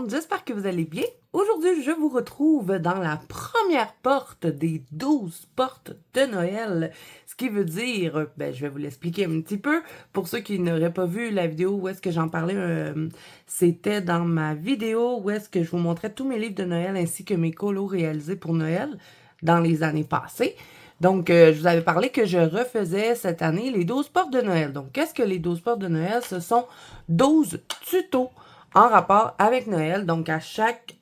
monde, j'espère que vous allez bien. Aujourd'hui, je vous retrouve dans la première porte des 12 portes de Noël. Ce qui veut dire, je vais vous l'expliquer un petit peu. Pour ceux qui n'auraient pas vu la vidéo où est-ce que j'en parlais, c'était dans ma vidéo où est-ce que je vous montrais tous mes livres de Noël ainsi que mes colos réalisés pour Noël dans les années passées. Donc, je vous avais parlé que je refaisais cette année les 12 portes de Noël. Donc, qu'est-ce que les 12 portes de Noël? Ce sont 12 tutos en rapport avec Noël. Donc, à chaque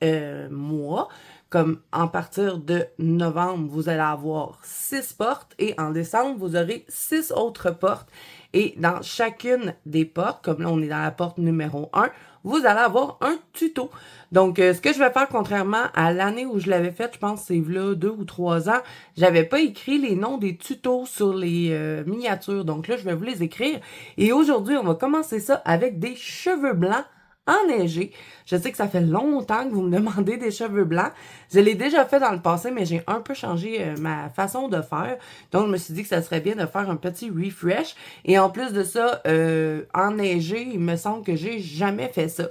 mois, comme en partir de novembre, vous allez avoir 6 portes et en décembre, vous aurez 6 autres portes. Et dans chacune des portes, comme là, on est dans la porte numéro 1, vous allez avoir un tuto. Donc, ce que je vais faire, contrairement à l'année où je l'avais fait, je pense que c'est là 2 ou 3 ans, j'avais pas écrit les noms des tutos sur les miniatures. Donc là, je vais vous les écrire. Et aujourd'hui, on va commencer ça avec des cheveux blancs enneigés. Je sais que ça fait longtemps que vous me demandez des cheveux blancs. Je l'ai déjà fait dans le passé, mais j'ai un peu changé ma façon de faire. Donc, je me suis dit que ça serait bien de faire un petit refresh. Et en plus de ça, enneigé, il me semble que j'ai jamais fait ça.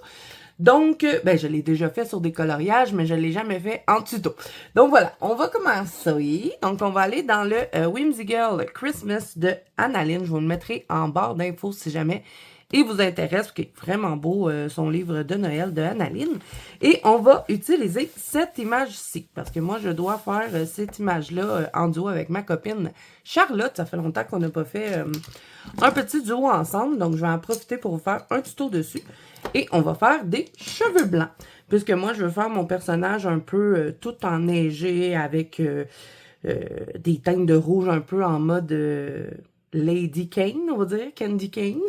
Donc, je l'ai déjà fait sur des coloriages, mais je l'ai jamais fait en tuto. Donc voilà, on va commencer. Donc, on va aller dans le Whimsygirl Christmas de Annaline. Je vous le mettrai en barre d'infos si jamais il vous intéresse, parce qu'il est vraiment beau, son livre de Noël de Annaline. Et on va utiliser cette image-ci, parce que moi, je dois faire cette image-là en duo avec ma copine Charlotte. Ça fait longtemps qu'on n'a pas fait un petit duo ensemble, donc je vais en profiter pour vous faire un tuto dessus. Et on va faire des cheveux blancs, puisque moi, je veux faire mon personnage un peu tout enneigé avec des teintes de rouge un peu en mode Lady Kane, on va dire, Candy Cane.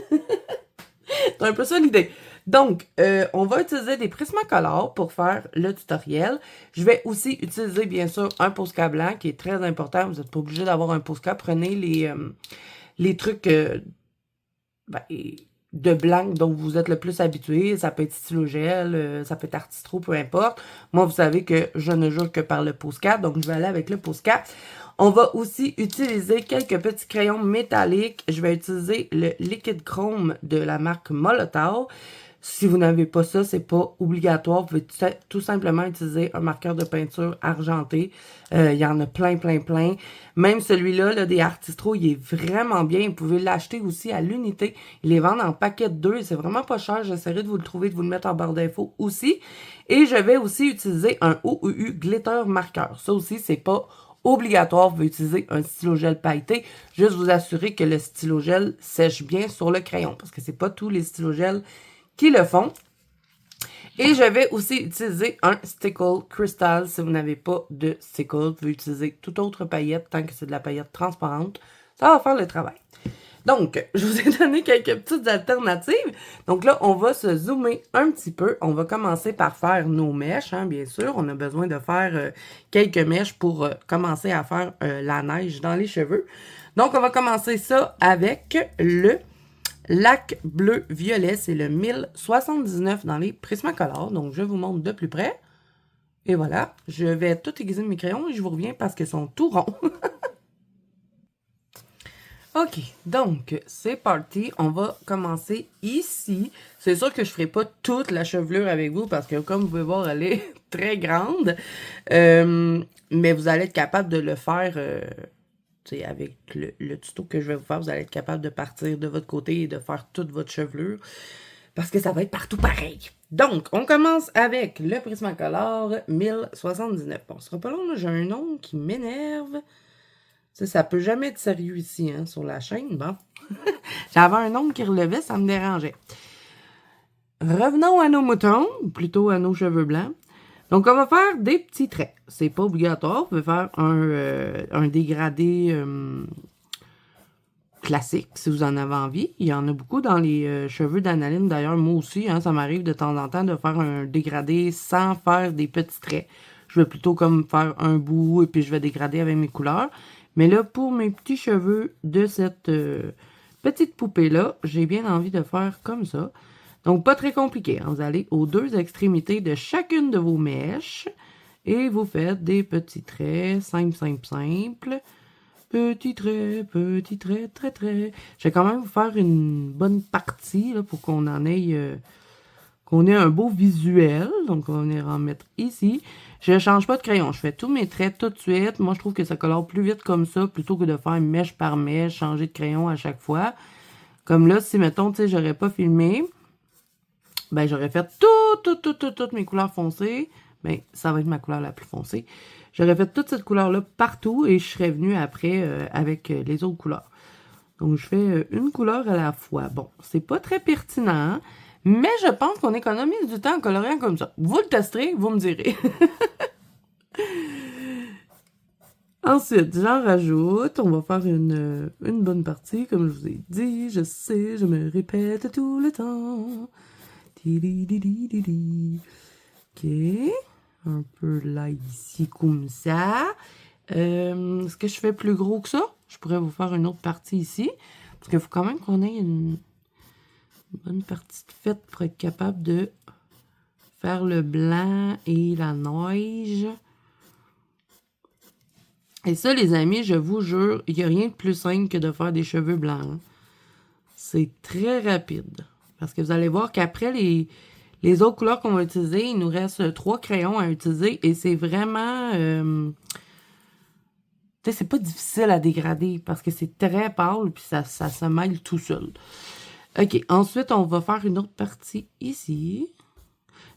C'est un peu ça l'idée. Donc, on va utiliser des Prismacolor pour faire le tutoriel. Je vais aussi utiliser, bien sûr, un Posca blanc qui est très important. Vous n'êtes pas obligé d'avoir un Posca. Prenez les trucs de blanc dont vous êtes le plus habitué. Ça peut être stylo gel, ça peut être Artistro, peu importe. Moi, vous savez que je ne jure que par le Posca, donc je vais aller avec le Posca. On va aussi utiliser quelques petits crayons métalliques. Je vais utiliser le Liquid Chrome de la marque Molotov. Si vous n'avez pas ça, c'est pas obligatoire. Vous pouvez tout simplement utiliser un marqueur de peinture argenté. Il y en a plein. Même celui-là, là, des Artistro, il est vraiment bien. Vous pouvez l'acheter aussi à l'unité. Ils les vendent en paquet de 2. C'est vraiment pas cher. J'essaierai de vous le trouver, de vous le mettre en barre d'infos aussi. Et je vais aussi utiliser un OUU Glitter Marqueur. Ça aussi, c'est pas obligatoire, vous pouvez utiliser un stylo gel pailleté. Juste vous assurer que le stylo gel sèche bien sur le crayon, parce que c'est pas tous les stylos gel qui le font. Et je vais aussi utiliser un Stickle Crystal. Si vous n'avez pas de Stickle, vous pouvez utiliser toute autre paillette, tant que c'est de la paillette transparente. Ça va faire le travail. Donc, je vous ai donné quelques petites alternatives. Donc là, on va se zoomer un petit peu. On va commencer par faire nos mèches, hein, bien sûr. On a besoin de faire quelques mèches pour commencer à faire la neige dans les cheveux. Donc, on va commencer ça avec le lac bleu-violet. C'est le 1079 dans les Prismacolor. Donc, je vous montre de plus près. Et voilà, je vais tout aiguiser mes crayons et je vous reviens parce qu'ils sont tout ronds. OK, donc, c'est parti. On va commencer ici. C'est sûr que je ne ferai pas toute la chevelure avec vous parce que, comme vous pouvez voir, elle est très grande. Mais vous allez être capable de le faire, avec le tuto que je vais vous faire. Vous allez être capable de partir de votre côté et de faire toute votre chevelure parce que ça va être partout pareil. Donc, on commence avec le Prismacolor 1079. Bon, ce sera pas long, là. J'ai un nom qui m'énerve. Ça peut jamais être sérieux ici, hein, sur la chaîne. Bon. J'avais un nombre qui relevait, ça me dérangeait. Revenons à nos moutons, ou plutôt à nos cheveux blancs. Donc, on va faire des petits traits. C'est pas obligatoire. Vous pouvez faire un dégradé classique, si vous en avez envie. Il y en a beaucoup dans les cheveux d'Annaline. D'ailleurs, moi aussi, hein, ça m'arrive de temps en temps de faire un dégradé sans faire des petits traits. Je vais plutôt comme faire un bout et puis je vais dégrader avec mes couleurs. Mais là, pour mes petits cheveux de cette petite poupée-là, j'ai bien envie de faire comme ça. Donc, pas très compliqué. Hein. Vous allez aux deux extrémités de chacune de vos mèches et vous faites des petits traits, simple. Petit trait, très. Je vais quand même vous faire une bonne partie là, pour qu'on en ait qu'on ait un beau visuel. Donc, on va venir en mettre ici. Je ne change pas de crayon. Je fais tous mes traits tout de suite. Moi, je trouve que ça colore plus vite comme ça, plutôt que de faire mèche par mèche, changer de crayon à chaque fois. Comme là, si, mettons, tu sais, j'aurais pas filmé, ben, j'aurais fait toutes mes couleurs foncées. Ben, ça va être ma couleur la plus foncée. J'aurais fait toute cette couleur-là partout et je serais venue après avec les autres couleurs. Donc, je fais une couleur à la fois. Bon, c'est pas très pertinent, mais je pense qu'on économise du temps en coloriant comme ça. Vous le testerez, vous me direz. Ensuite, j'en rajoute. On va faire une bonne partie, comme je vous ai dit. Je sais, je me répète tout le temps. OK. Un peu là, ici, comme ça. Est-ce que je fais plus gros que ça? Je pourrais vous faire une autre partie ici. Parce qu'il faut quand même qu'on ait une bonne partie de faite pour être capable de faire le blanc et la neige. Et ça, les amis, je vous jure, il n'y a rien de plus simple que de faire des cheveux blancs. Hein. C'est très rapide. Parce que vous allez voir qu'après les autres couleurs qu'on va utiliser, il nous reste 3 crayons à utiliser. Et c'est vraiment... tu sais, c'est pas difficile à dégrader parce que c'est très pâle puis ça se mêle tout seul. OK, ensuite, on va faire une autre partie ici.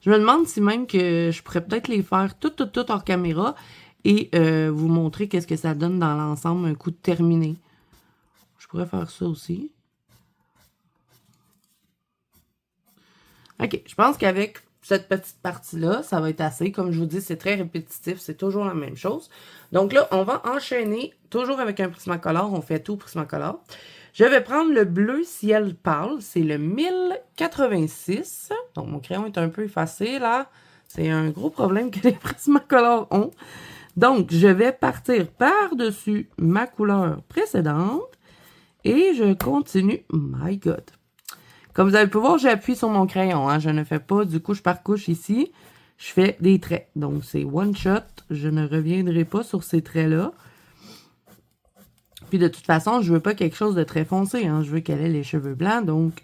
Je me demande si même que je pourrais peut-être les faire toutes hors caméra et vous montrer qu'est-ce que ça donne dans l'ensemble, un coup de terminé. Je pourrais faire ça aussi. OK, je pense qu'avec cette petite partie-là, ça va être assez. Comme je vous dis, c'est très répétitif, c'est toujours la même chose. Donc là, on va enchaîner, toujours avec un Prismacolor, on fait tout Prismacolor. Je vais prendre le bleu ciel pâle, c'est le 1086. Donc, mon crayon est un peu effacé, là. C'est un gros problème que les Prismacolor ont. Donc, je vais partir par-dessus ma couleur précédente et je continue. My God! Comme vous avez pu voir, j'appuie sur mon crayon. Hein. Je ne fais pas du couche par couche ici. Je fais des traits. Donc, c'est one shot. Je ne reviendrai pas sur ces traits-là. Puis, de toute façon, je veux pas quelque chose de très foncé. Hein. Je veux qu'elle ait les cheveux blancs. Donc,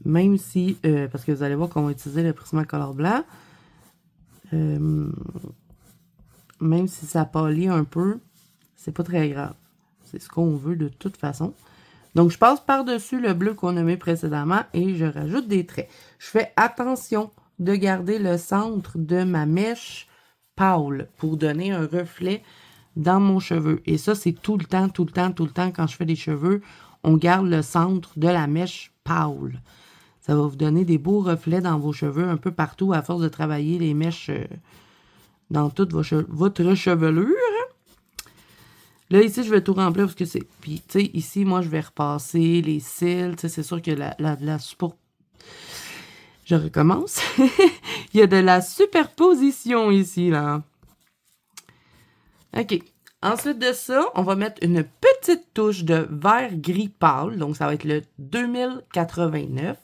même si... parce que vous allez voir qu'on va utiliser le Prismacolor blanc. Même si ça pâlit un peu, c'est pas très grave. C'est ce qu'on veut de toute façon. Donc, je passe par-dessus le bleu qu'on a mis précédemment et je rajoute des traits. Je fais attention de garder le centre de ma mèche pâle pour donner un reflet dans mon cheveu. Et ça, c'est tout le temps quand je fais des cheveux, on garde le centre de la mèche pâle. Ça va vous donner des beaux reflets dans vos cheveux un peu partout à force de travailler les mèches dans toute votre chevelure. Là, ici, je vais tout remplir parce que c'est... Puis, tu sais, ici, moi, je vais repasser les cils. Tu sais, c'est sûr que la super... Je recommence. Il y a de la superposition ici, là. OK. Ensuite de ça, on va mettre une petite touche de vert gris pâle. Donc, ça va être le 2089.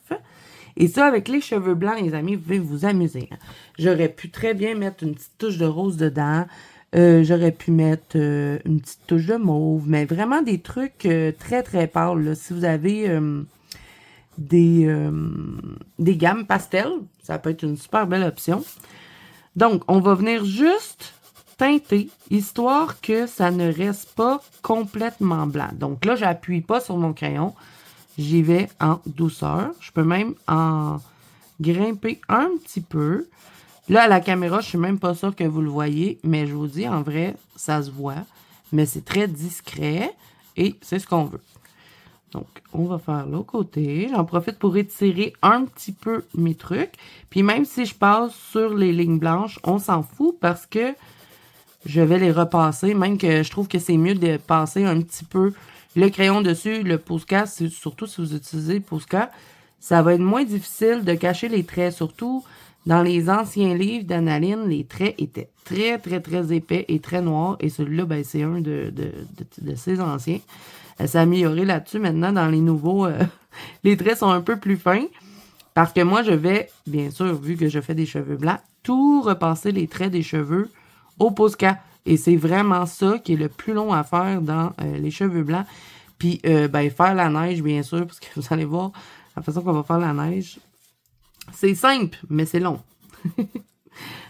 Et ça, avec les cheveux blancs, les amis, vous pouvez vous amuser. Hein. J'aurais pu très bien mettre une petite touche de rose dedans. J'aurais pu mettre une petite touche de mauve, mais vraiment des trucs très, très pâles. Là. Si vous avez des gammes pastel, ça peut être une super belle option. Donc, on va venir juste teinter, histoire que ça ne reste pas complètement blanc. Donc là, j'appuie pas sur mon crayon. J'y vais en douceur. Je peux même en grimper un petit peu. Là, à la caméra, je suis même pas sûre que vous le voyez, mais je vous dis, en vrai, ça se voit. Mais c'est très discret et c'est ce qu'on veut. Donc, on va faire l'autre côté. J'en profite pour étirer un petit peu mes trucs. Puis même si je passe sur les lignes blanches, on s'en fout parce que je vais les repasser. Même que je trouve que c'est mieux de passer un petit peu le crayon dessus. Le Posca, surtout si vous utilisez le Posca, ça va être moins difficile de cacher les traits. Surtout... Dans les anciens livres d'Analine, les traits étaient très, très, très épais et très noirs. Et celui-là, ben, c'est un de ces anciens. Elle s'est améliorée là-dessus. Maintenant, dans les nouveaux, les traits sont un peu plus fins. Parce que moi, je vais, bien sûr, vu que je fais des cheveux blancs, tout repasser les traits des cheveux au Posca. Et c'est vraiment ça qui est le plus long à faire dans les cheveux blancs. Puis, ben, faire la neige, bien sûr, parce que vous allez voir la façon qu'on va faire la neige. C'est simple, mais c'est long.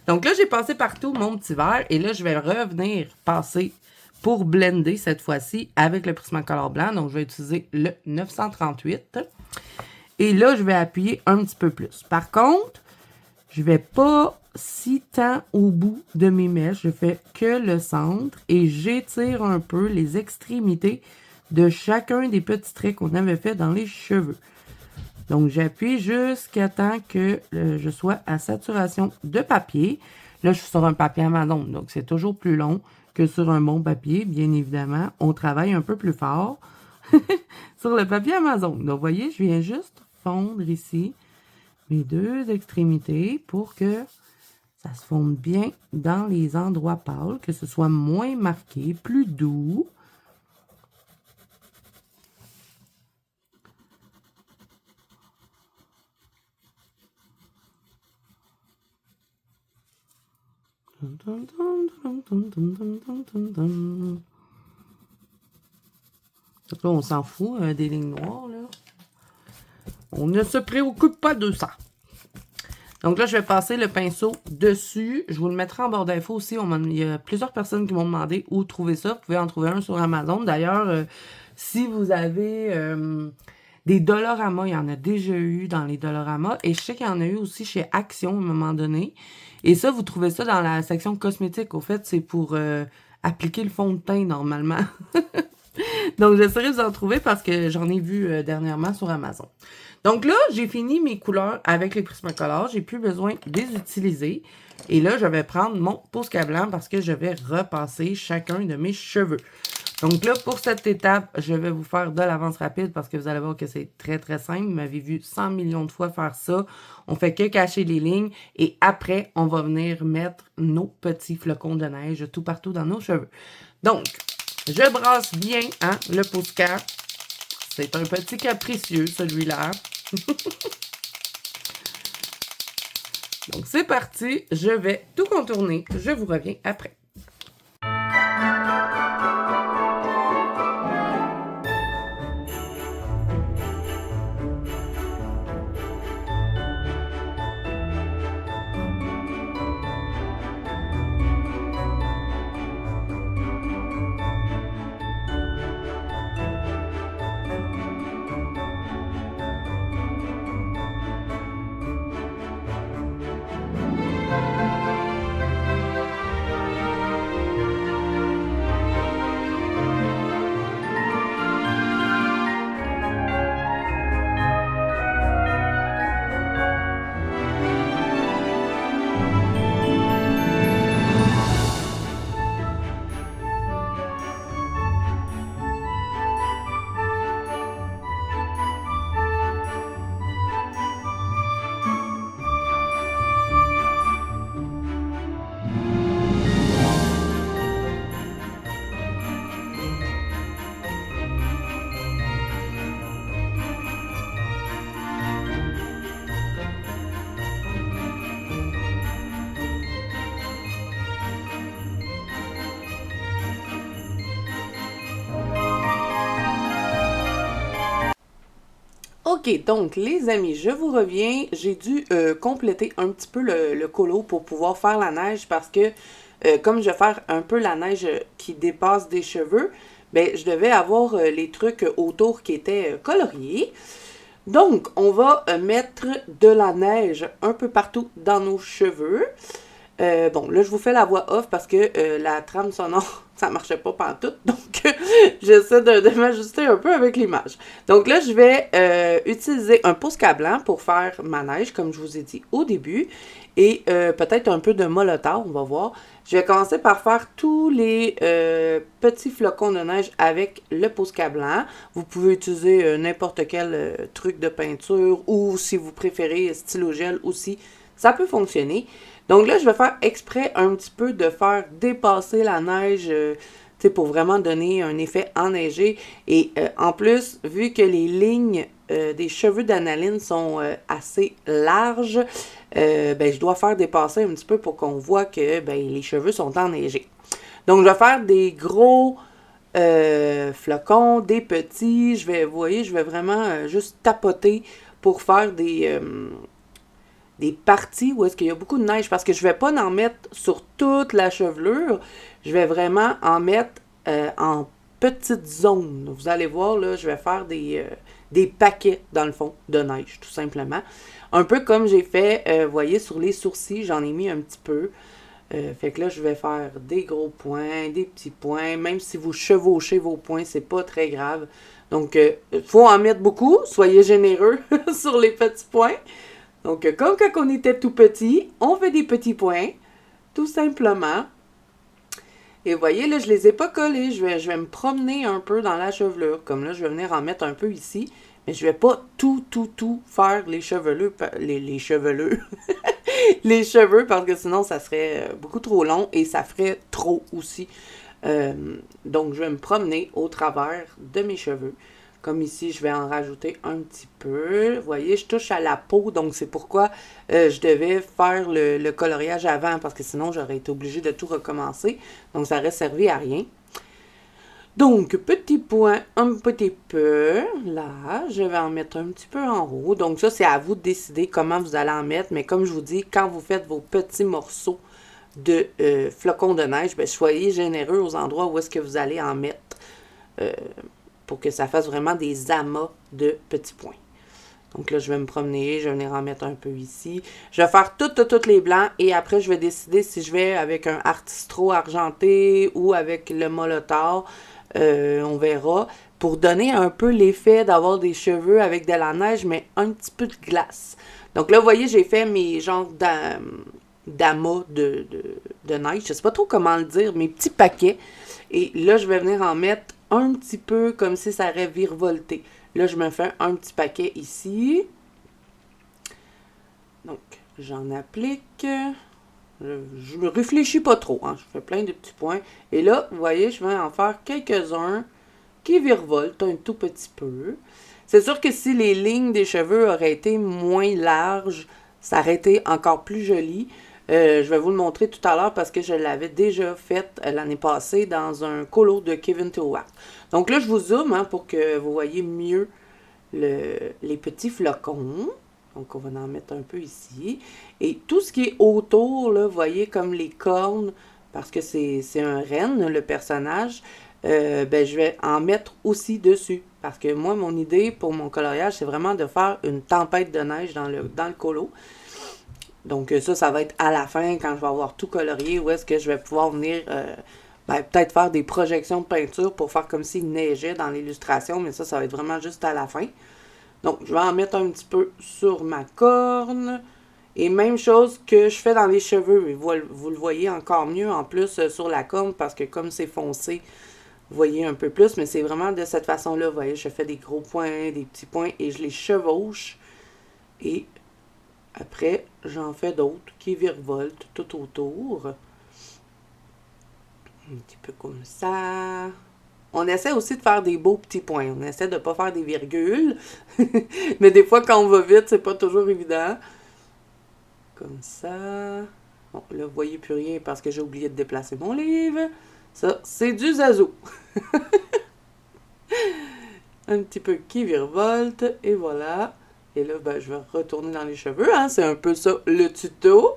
Donc là, j'ai passé partout mon petit verre et là, je vais revenir passer pour blender cette fois-ci avec le Prismacolor blanc. Donc, je vais utiliser le 938. Et là, je vais appuyer un petit peu plus. Par contre, je vais pas si tant au bout de mes mèches. Je fais que le centre et j'étire un peu les extrémités de chacun des petits traits qu'on avait fait dans les cheveux. Donc, j'appuie jusqu'à temps que je sois à saturation de papier. Là, je suis sur un papier Amazon, donc c'est toujours plus long que sur un bon papier, bien évidemment. On travaille un peu plus fort sur le papier Amazon. Donc, vous voyez, je viens juste fondre ici mes deux extrémités pour que ça se fonde bien dans les endroits pâles, que ce soit moins marqué, plus doux. Là, on s'en fout des lignes noires, là. On ne se préoccupe pas de ça. Donc là, je vais passer le pinceau dessus. Je vous le mettrai en barre d'infos aussi. Il y a plusieurs personnes qui m'ont demandé où trouver ça. Vous pouvez en trouver un sur Amazon. D'ailleurs, si vous avez des Dollarama, il y en a déjà eu dans les Dollarama. Et je sais qu'il y en a eu aussi chez Action à un moment donné. Et ça, vous trouvez ça dans la section cosmétique. Au fait, c'est pour appliquer le fond de teint normalement. Donc, j'essaierai de vous en trouver parce que j'en ai vu dernièrement sur Amazon. Donc là, j'ai fini mes couleurs avec les Prismacolor. J'ai plus besoin de les utiliser. Et là, je vais prendre mon Posca blanc parce que je vais repasser chacun de mes cheveux. Donc là, pour cette étape, je vais vous faire de l'avance rapide parce que vous allez voir que c'est très, très simple. Vous m'avez vu 100 millions de fois faire ça. On fait que cacher les lignes. Et après, on va venir mettre nos petits flocons de neige tout partout dans nos cheveux. Donc, je brasse bien le Posca. C'est un petit capricieux, celui-là. Donc, c'est parti. Je vais tout contourner. Je vous reviens après. Ok, donc les amis, je vous reviens. J'ai dû compléter un petit peu le colo pour pouvoir faire la neige parce que comme je vais faire un peu la neige qui dépasse des cheveux, ben je devais avoir les trucs autour qui étaient coloriés. Donc, on va mettre de la neige un peu partout dans nos cheveux. Bon, là, je vous fais la voix off parce que la trame sonore, ça marchait pas pantoute. Donc, j'essaie de m'ajuster un peu avec l'image. Donc là, je vais utiliser un Posca blanc pour faire ma neige, comme je vous ai dit au début. Et peut-être un peu de Molotow, on va voir. Je vais commencer par faire tous les petits flocons de neige avec le Posca blanc. Vous pouvez utiliser n'importe quel truc de peinture ou si vous préférez stylo gel aussi, ça peut fonctionner. Donc là, je vais faire exprès un petit peu de faire dépasser la neige, pour vraiment donner un effet enneigé. Et en plus, vu que les lignes des cheveux d'Analine sont assez larges, ben, je dois faire dépasser un petit peu pour qu'on voit que ben, les cheveux sont enneigés. Donc, je vais faire des gros flocons, des petits. Vous voyez, je vais vraiment juste tapoter pour faire des parties où est-ce qu'il y a beaucoup de neige, parce que je vais pas en mettre sur toute la chevelure, je vais vraiment en mettre en petites zones. Vous allez voir, là, je vais faire des paquets, dans le fond, de neige, tout simplement. Un peu comme j'ai fait, vous voyez, sur les sourcils, j'en ai mis un petit peu. Fait que là, je vais faire des gros points, des petits points. Même si vous chevauchez vos points, c'est pas très grave. Donc, faut en mettre beaucoup. Soyez généreux sur les petits points. Donc, comme quand on était tout petit, on fait des petits points, tout simplement. Et vous voyez, là, je les ai pas collés. Je vais me promener un peu dans la chevelure. Comme là, je vais venir en mettre un peu ici. Mais je vais pas tout faire les chevelures. Les chevelures. Les cheveux, parce que sinon, ça serait beaucoup trop long et ça ferait trop aussi. Donc, je vais me promener au travers de mes cheveux. Comme ici, je vais en rajouter un petit peu. Vous voyez, je touche à la peau, donc c'est pourquoi je devais faire le coloriage avant, parce que sinon, j'aurais été obligée de tout recommencer. Donc, ça aurait servi à rien. Donc, petit point, un petit peu, là, je vais en mettre un petit peu en haut. Donc, ça, c'est à vous de décider comment vous allez en mettre. Mais comme je vous dis, quand vous faites vos petits morceaux de flocons de neige, ben, soyez généreux aux endroits où est-ce que vous allez en mettre pour que ça fasse vraiment des amas de petits points. Donc là, je vais me promener, je vais venir en mettre un peu ici. Je vais faire toutes les blancs et après, je vais décider si je vais avec un artistro argenté ou avec le Molotor. On verra. Pour donner un peu l'effet d'avoir des cheveux avec de la neige, mais un petit peu de glace. Donc là, vous voyez, j'ai fait mes genres d'amas de neige. Je sais pas trop comment le dire, mes petits paquets. Et là, je vais venir en mettre un petit peu comme si ça aurait virevolté. Là, je me fais un petit paquet ici. Donc, j'en applique. Je me réfléchis pas trop. Hein. Je fais plein de petits points. Et là, vous voyez, je vais en faire quelques-uns qui virevoltent un tout petit peu. C'est sûr que si les lignes des cheveux auraient été moins larges, ça aurait été encore plus joli. Je vais vous le montrer tout à l'heure parce que je l'avais déjà fait l'année passée dans un colo de Kevin Towart. Donc là, je vous zoome hein, pour que vous voyez mieux les petits flocons. Donc, on va en mettre un peu ici. Et tout ce qui est autour, là, vous voyez, comme les cornes, parce que c'est un renne, le personnage, ben, je vais en mettre aussi dessus. Parce que moi, mon idée pour mon coloriage, c'est vraiment de faire une tempête de neige dans le colo. Donc, ça va être à la fin, quand je vais avoir tout colorié, où est-ce que je vais pouvoir venir... ben, peut-être faire des projections de peinture pour faire comme s'il neigeait dans l'illustration, mais ça va être vraiment juste à la fin. Donc, je vais en mettre un petit peu sur ma corne. Et même chose que je fais dans les cheveux. Vous le voyez encore mieux en plus sur la corne parce que comme c'est foncé, vous voyez un peu plus. Mais c'est vraiment de cette façon-là. Vous voyez, je fais des gros points, des petits points et je les chevauche. Et après, j'en fais d'autres qui virevoltent tout autour. Un petit peu comme ça. On essaie aussi de faire des beaux petits points. On essaie de ne pas faire des virgules. Mais des fois, quand on va vite, c'est pas toujours évident. Comme ça. Bon, là, vous voyez plus rien parce que j'ai oublié de déplacer mon livre. Ça, c'est du Zazo. Un petit peu qui virevolte. Et voilà. Et là, ben, je vais retourner dans les cheveux. Hein. C'est un peu ça, le tuto.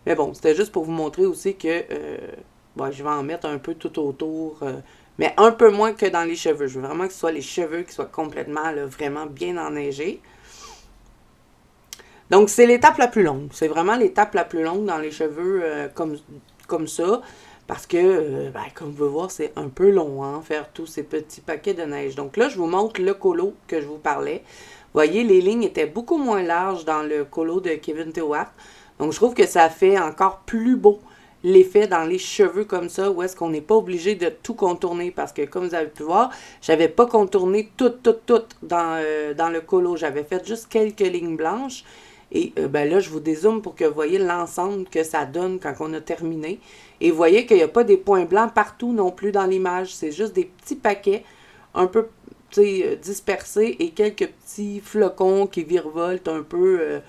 Mais bon, c'était juste pour vous montrer aussi que bon, je vais en mettre un peu tout autour. Mais un peu moins que dans les cheveux. Je veux vraiment que ce soit les cheveux qui soient complètement, là, vraiment bien enneigés. Donc, c'est l'étape la plus longue. C'est vraiment l'étape la plus longue dans les cheveux comme ça. Parce que, ben, comme vous pouvez voir, c'est un peu long, hein, faire tous ces petits paquets de neige. Donc là, je vous montre le colo que je vous parlais. Vous voyez, les lignes étaient beaucoup moins larges dans le colo de Kevin Towart. Donc, je trouve que ça fait encore plus beau l'effet dans les cheveux comme ça, où est-ce qu'on n'est pas obligé de tout contourner. Parce que, comme vous avez pu voir, j'avais pas contourné tout dans le colo. J'avais fait juste quelques lignes blanches. Et ben là, je vous dézoome pour que vous voyez l'ensemble que ça donne quand on a terminé. Et vous voyez qu'il n'y a pas des points blancs partout non plus dans l'image. C'est juste des petits paquets un peu dispersés et quelques petits flocons qui virevoltent un peu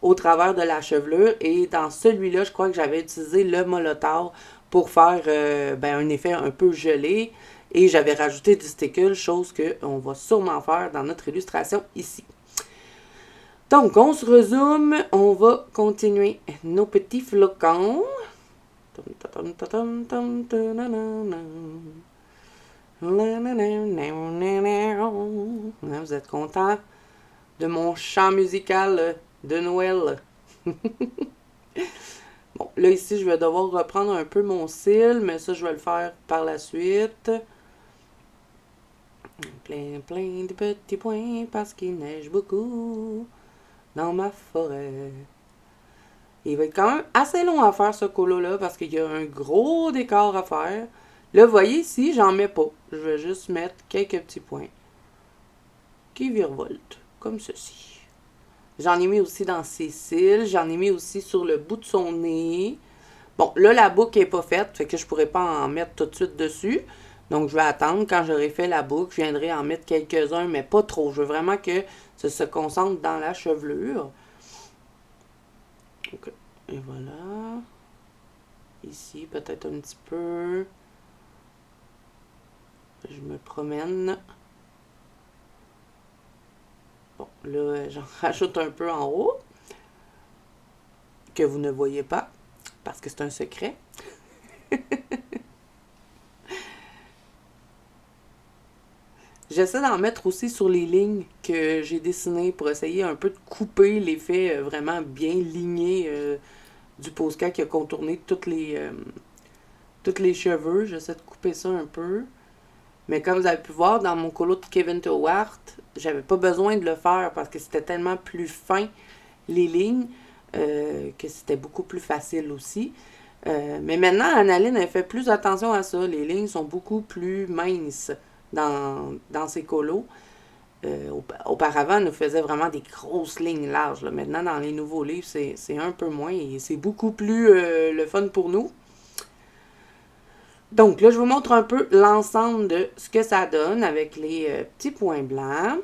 au travers de la chevelure. Et dans celui-là, je crois que j'avais utilisé le Molotor pour faire ben, un effet un peu gelé. Et j'avais rajouté du stickle, chose qu'on va sûrement faire dans notre illustration ici. Donc, on se rezoome. On va continuer nos petits flocons. Vous êtes contents de mon chant musical de Noël? Bon, là ici, je vais devoir reprendre un peu mon cil, mais ça, je vais le faire par la suite. Plein de petits points parce qu'il neige beaucoup dans ma forêt. Il va être quand même assez long à faire ce colo-là parce qu'il y a un gros décor à faire. Là, vous voyez ici, j'en mets pas. Je vais juste mettre quelques petits points qui virevoltent, comme ceci. J'en ai mis aussi dans ses cils, j'en ai mis aussi sur le bout de son nez. Bon, là, la boucle n'est pas faite, fait que je pourrais pas en mettre tout de suite dessus. Donc, je vais attendre. Quand j'aurai fait la boucle, je viendrai en mettre quelques-uns, mais pas trop. Je veux vraiment que ça se concentre dans la chevelure. Okay. Et voilà. Ici, peut-être un petit peu. Je me promène. Bon, là, j'en rajoute un peu en haut. Que vous ne voyez pas. Parce que c'est un secret. J'essaie d'en mettre aussi sur les lignes que j'ai dessinées pour essayer un peu de couper l'effet vraiment bien ligné du Posca qui a contourné toutes les cheveux. J'essaie de couper ça un peu. Mais comme vous avez pu voir, dans mon colo de Kevin Towart, j'avais pas besoin de le faire parce que c'était tellement plus fin, les lignes, que c'était beaucoup plus facile aussi. Mais maintenant, Annaline, elle fait plus attention à ça. Les lignes sont beaucoup plus minces dans ses colos. Auparavant, elle nous faisait vraiment des grosses lignes larges. Là. Maintenant, dans les nouveaux livres, c'est un peu moins et c'est beaucoup plus le fun pour nous. Donc là, je vous montre un peu l'ensemble de ce que ça donne avec les petits points blancs.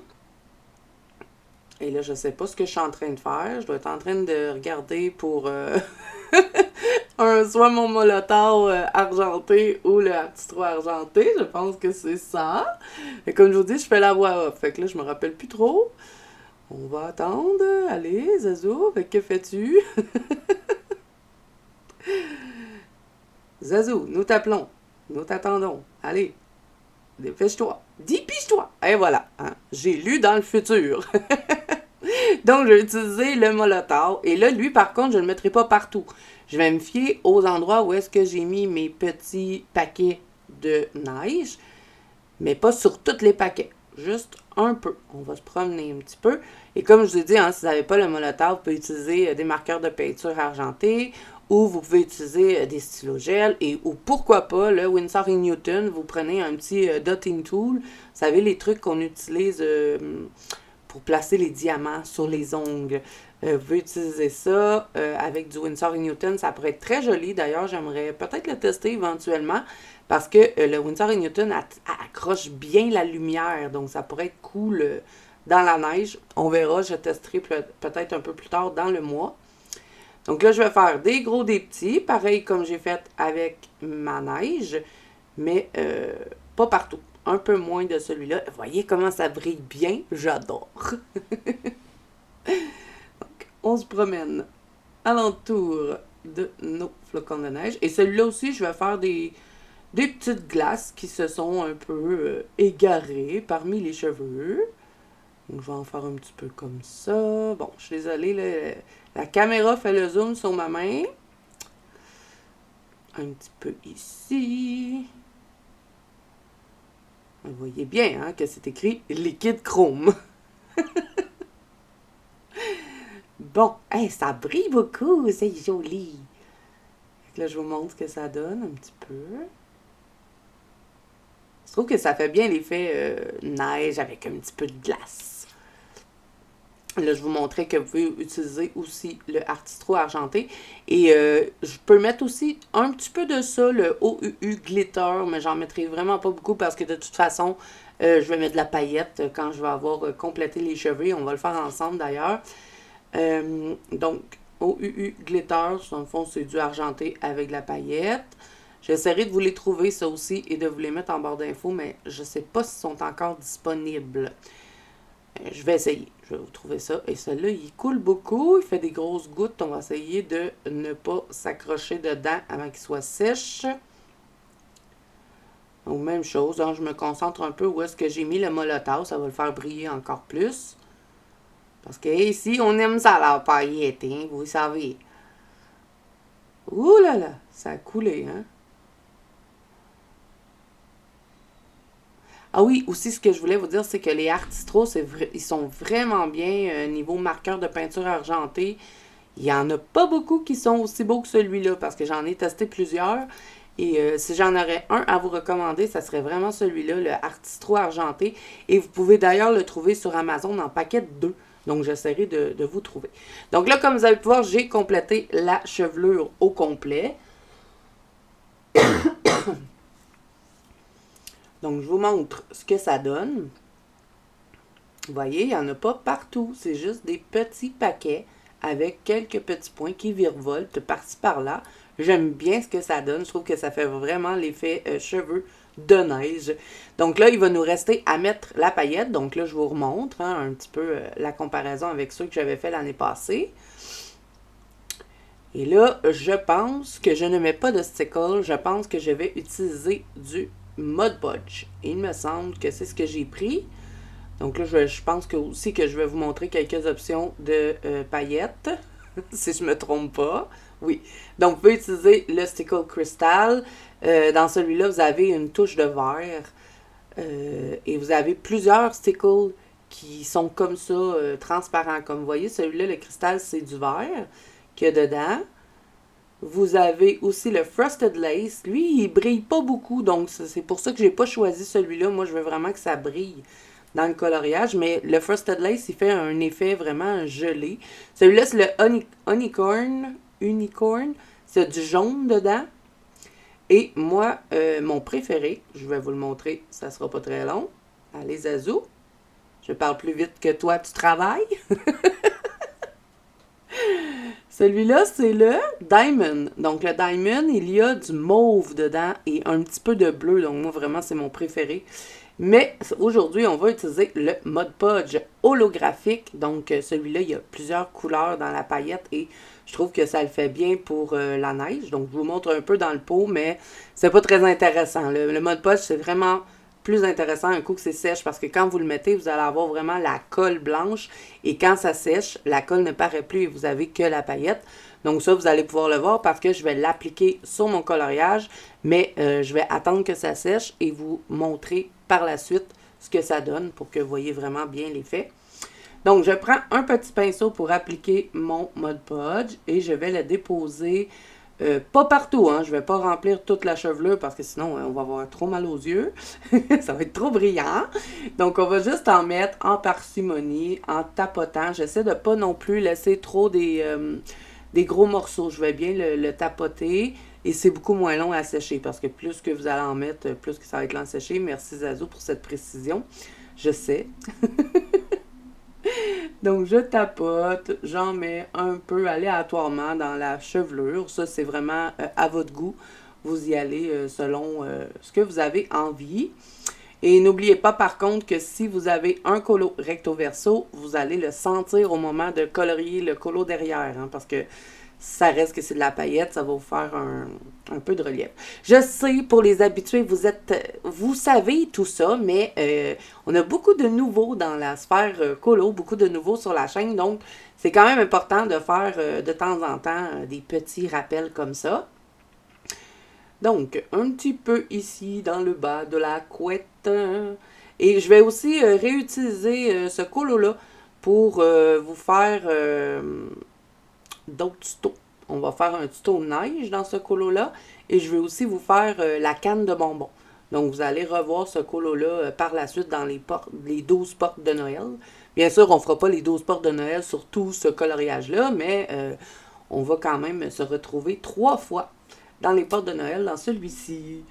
Et là, je ne sais pas ce que je suis en train de faire. Je dois être en train de regarder pour soit mon molotov argenté ou le artistro argenté. Je pense que c'est ça. Et comme je vous dis, je fais la voix off. Fait que là, je me rappelle plus trop. On va attendre. Allez, Zazou, que fais-tu? Zazou, nous t'appelons. Nous t'attendons. Allez, dépêche-toi. Dépêche-toi. Et voilà. Hein? J'ai lu dans le futur. Donc, je vais utiliser le molotov. Et là, lui, par contre, je ne le mettrai pas partout. Je vais me fier aux endroits où est-ce que j'ai mis mes petits paquets de neige. Mais pas sur tous les paquets. Juste un peu. On va se promener un petit peu. Et comme je vous ai dit, hein, si vous n'avez pas le molotov, vous pouvez utiliser des marqueurs de peinture argentés ou vous pouvez utiliser des stylos gel ou pourquoi pas le Winsor & Newton. Vous prenez un petit dotting tool. Vous savez, les trucs qu'on utilise pour placer les diamants sur les ongles. Vous pouvez utiliser ça avec du Winsor & Newton. Ça pourrait être très joli. D'ailleurs, j'aimerais peut-être le tester éventuellement parce que le Winsor & Newton accroche bien la lumière. Donc, ça pourrait être cool dans la neige. On verra. Je testerai peut-être un peu plus tard dans le mois. Donc là, je vais faire des gros, des petits. Pareil comme j'ai fait avec ma neige. Mais pas partout. Un peu moins de celui-là. Voyez comment ça brille bien? J'adore. Donc, on se promène alentour de nos flocons de neige. Et celui-là aussi, je vais faire des petites glaces qui se sont un peu égarées parmi les cheveux. Donc, je vais en faire un petit peu comme ça. Bon, je suis désolée, la caméra fait le zoom sur ma main. Un petit peu ici. Vous voyez bien hein, que c'est écrit liquide chrome. Bon, hey, ça brille beaucoup, c'est joli. Là, je vous montre ce que ça donne un petit peu. Je trouve que ça fait bien l'effet neige avec un petit peu de glace. Là, je vous montrais que vous pouvez utiliser aussi le Artistro argenté. Et je peux mettre aussi un petit peu de ça, le OUU Glitter, mais j'en mettrai vraiment pas beaucoup parce que de toute façon, je vais mettre de la paillette quand je vais avoir complété les cheveux. On va le faire ensemble d'ailleurs. Donc, OUU Glitter, dans le fond, c'est du argenté avec de la paillette. J'essaierai de vous les trouver, ça aussi, et de vous les mettre en barre d'infos, mais je ne sais pas s'ils sont encore disponibles. Je vais essayer. Je vais vous trouver ça. Et celui-là, il coule beaucoup. Il fait des grosses gouttes. On va essayer de ne pas s'accrocher dedans avant qu'il soit sèche. Donc, même chose. Hein, je me concentre un peu où est-ce que j'ai mis le molotov. Ça va le faire briller encore plus. Parce que ici, on aime ça, la paillette, hein, vous savez. Ouh là là, ça a coulé, hein. Ah oui, aussi, ce que je voulais vous dire, c'est que les Artistro, ils sont vraiment bien niveau marqueur de peinture argentée. Il n'y en a pas beaucoup qui sont aussi beaux que celui-là, parce que j'en ai testé plusieurs. Et si j'en aurais un à vous recommander, ça serait vraiment celui-là, le Artistro argenté. Et vous pouvez d'ailleurs le trouver sur Amazon en paquet de 2. Donc, j'essaierai de vous trouver. Donc là, comme vous allez pu voir, j'ai complété la chevelure au complet. Donc, je vous montre ce que ça donne. Vous voyez, il n'y en a pas partout. C'est juste des petits paquets avec quelques petits points qui virevoltent par-ci par-là. J'aime bien ce que ça donne. Je trouve que ça fait vraiment l'effet cheveux de neige. Donc là, il va nous rester à mettre la paillette. Donc là, je vous remontre hein, un petit peu la comparaison avec ceux que j'avais fait l'année passée. Et là, je pense que je ne mets pas de stickle. Je pense que je vais utiliser du Mod Podge. Et il me semble que c'est ce que j'ai pris. Donc là, je pense que aussi que je vais vous montrer quelques options de paillettes, si je ne me trompe pas. Oui. Donc, vous pouvez utiliser le Stickle Crystal. Dans celui-là, vous avez une touche de verre. Et vous avez plusieurs stickles qui sont comme ça, transparents. Comme vous voyez, celui-là, le cristal, c'est du verre qu'il y a dedans. Vous avez aussi le Frosted Lace. Lui, il brille pas beaucoup, donc c'est pour ça que j'ai pas choisi celui-là. Moi, je veux vraiment que ça brille dans le coloriage, mais le Frosted Lace, il fait un effet vraiment gelé. Celui-là, c'est le Unicorn. C'est du jaune dedans. Et moi, mon préféré, je vais vous le montrer, ça sera pas très long. Allez, Zazou. Je parle plus vite que toi, tu travailles. Celui-là, c'est le Diamond. Donc, le Diamond, il y a du mauve dedans et un petit peu de bleu. Donc, moi, vraiment, c'est mon préféré. Mais aujourd'hui, on va utiliser le Mod Podge holographique. Donc, celui-là, il y a plusieurs couleurs dans la paillette et je trouve que ça le fait bien pour la neige. Donc, je vous montre un peu dans le pot, mais c'est pas très intéressant. Le Mod Podge, c'est vraiment plus intéressant un coup que c'est sèche parce que quand vous le mettez, vous allez avoir vraiment la colle blanche et quand ça sèche, la colle ne paraît plus et vous avez que la paillette. Donc ça, vous allez pouvoir le voir parce que je vais l'appliquer sur mon coloriage, mais je vais attendre que ça sèche et vous montrer par la suite ce que ça donne pour que vous voyez vraiment bien l'effet. Donc, je prends un petit pinceau pour appliquer mon Mod Podge et je vais le déposer pas partout, hein. Je vais pas remplir toute la chevelure parce que sinon, on va avoir trop mal aux yeux. Ça va être trop brillant. Donc, on va juste en mettre en parcimonie, en tapotant. J'essaie de pas non plus laisser trop des gros morceaux. Je vais bien le tapoter et c'est beaucoup moins long à sécher parce que plus que vous allez en mettre, plus que ça va être long à sécher. Merci Zazou pour cette précision. Je sais. Donc, je tapote, j'en mets un peu aléatoirement dans la chevelure. Ça, c'est vraiment à votre goût. Vous y allez selon ce que vous avez envie. Et n'oubliez pas, par contre, que si vous avez un colo recto verso, vous allez le sentir au moment de colorier le colo derrière. Hein, parce que ça reste que c'est de la paillette, ça va vous faire un peu de relief. Je sais, pour les habitués, vous savez tout ça, mais on a beaucoup de nouveaux dans la sphère colo, beaucoup de nouveaux sur la chaîne, donc c'est quand même important de faire de temps en temps des petits rappels comme ça. Donc, un petit peu ici, dans le bas de la couette. Et je vais aussi réutiliser ce colo-là pour vous faire d'autres tutos. On va faire un tuto neige dans ce colo-là et je vais aussi vous faire la canne de bonbons. Donc, vous allez revoir ce colo-là par la suite dans les 12 portes de Noël. Bien sûr, on ne fera pas les 12 portes de Noël sur tout ce coloriage-là, mais on va quand même se retrouver 3 fois dans les portes de Noël dans celui-ci.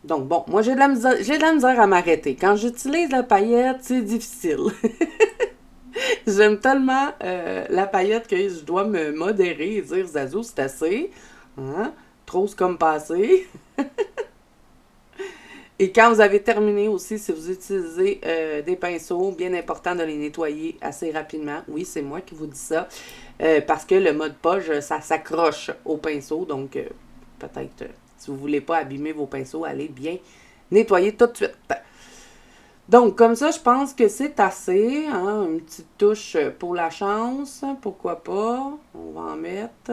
Donc, bon, moi, j'ai de la misère à m'arrêter. Quand j'utilise la paillette, c'est difficile. J'aime tellement la paillette que je dois me modérer et dire Zazou, c'est assez. Hein? Trop, c'est comme passé. Et quand vous avez terminé aussi, si vous utilisez des pinceaux, bien important de les nettoyer assez rapidement. Oui, c'est moi qui vous dis ça. Parce que le mode poche, ça s'accroche au pinceau. Donc, peut-être, si vous ne voulez pas abîmer vos pinceaux, allez bien nettoyer tout de suite. Donc, comme ça, je pense que c'est assez. Hein? Une petite touche pour la chance. Pourquoi pas? On va en mettre.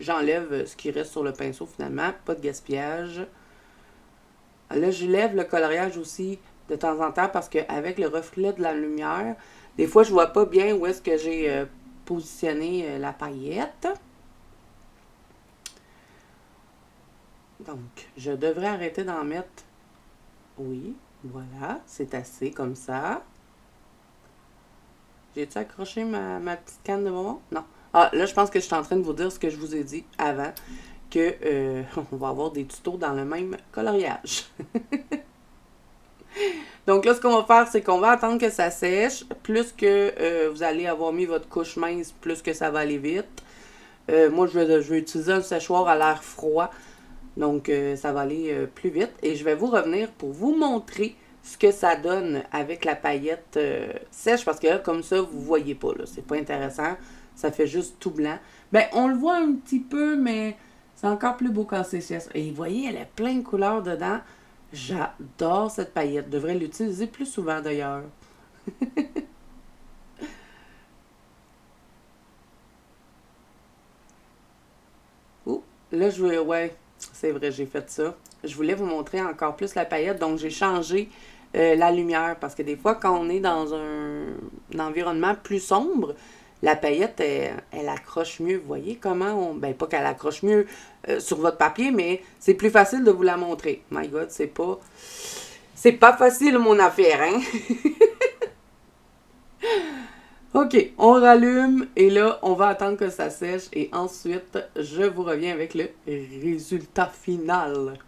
J'enlève ce qui reste sur le pinceau finalement. Pas de gaspillage. Là, je lève le coloriage aussi de temps en temps parce qu'avec le reflet de la lumière, des fois, je vois pas bien où est-ce que j'ai positionné la paillette. Donc, je devrais arrêter d'en mettre. Oui, voilà, c'est assez comme ça. J'ai-tu accroché ma petite canne de bonbons? Non. Ah, là, je pense que je suis en train de vous dire ce que je vous ai dit avant, que on va avoir des tutos dans le même coloriage. Donc là, ce qu'on va faire, c'est qu'on va attendre que ça sèche. Plus que vous allez avoir mis votre couche mince, plus que ça va aller vite. Moi, je vais utiliser un séchoir à l'air froid. Donc, ça va aller plus vite. Et je vais vous revenir pour vous montrer ce que ça donne avec la paillette sèche. Parce que là, comme ça, vous ne voyez pas. C'est pas intéressant. Ça fait juste tout blanc. Ben, on le voit un petit peu, mais c'est encore plus beau quand c'est sèche. Et vous voyez, elle a plein de couleurs dedans. J'adore cette paillette. Je devrais l'utiliser plus souvent d'ailleurs. Ouh, là, ouais, c'est vrai, j'ai fait ça. Je voulais vous montrer encore plus la paillette, donc j'ai changé la lumière parce que des fois, quand on est dans un environnement plus sombre, la paillette, elle accroche mieux. Vous voyez comment on. Ben, pas qu'elle accroche mieux sur votre papier, mais c'est plus facile de vous la montrer. My God, c'est pas. C'est pas facile, mon affaire, hein? OK, on rallume et là, on va attendre que ça sèche et ensuite, je vous reviens avec le résultat final.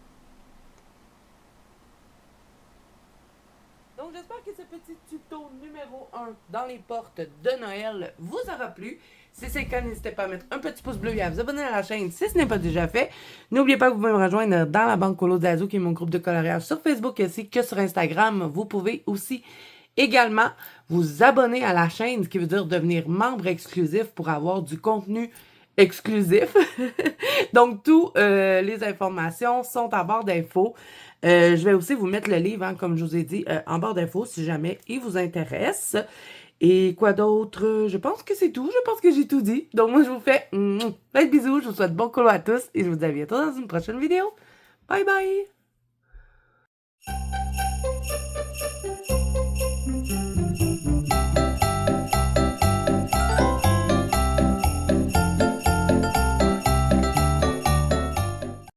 Donc, j'espère que ce petit tuto numéro 1 dans les portes de Noël vous aura plu. Si c'est le cas, n'hésitez pas à mettre un petit pouce bleu et à vous abonner à la chaîne si ce n'est pas déjà fait. N'oubliez pas que vous pouvez me rejoindre dans la banque Colo d'Azo, qui est mon groupe de coloriage sur Facebook ainsi que sur Instagram. Vous pouvez aussi également vous abonner à la chaîne, ce qui veut dire devenir membre exclusif pour avoir du contenu exclusif. Donc, toutes les informations sont en barre d'infos. Je vais aussi vous mettre le livre, hein, comme je vous ai dit, en barre d'infos si jamais il vous intéresse. Et quoi d'autre? Je pense que c'est tout. Je pense que j'ai tout dit. Donc, moi, je vous fais plein de bisous. Je vous souhaite bon colo à tous et je vous dis à bientôt dans une prochaine vidéo. Bye bye!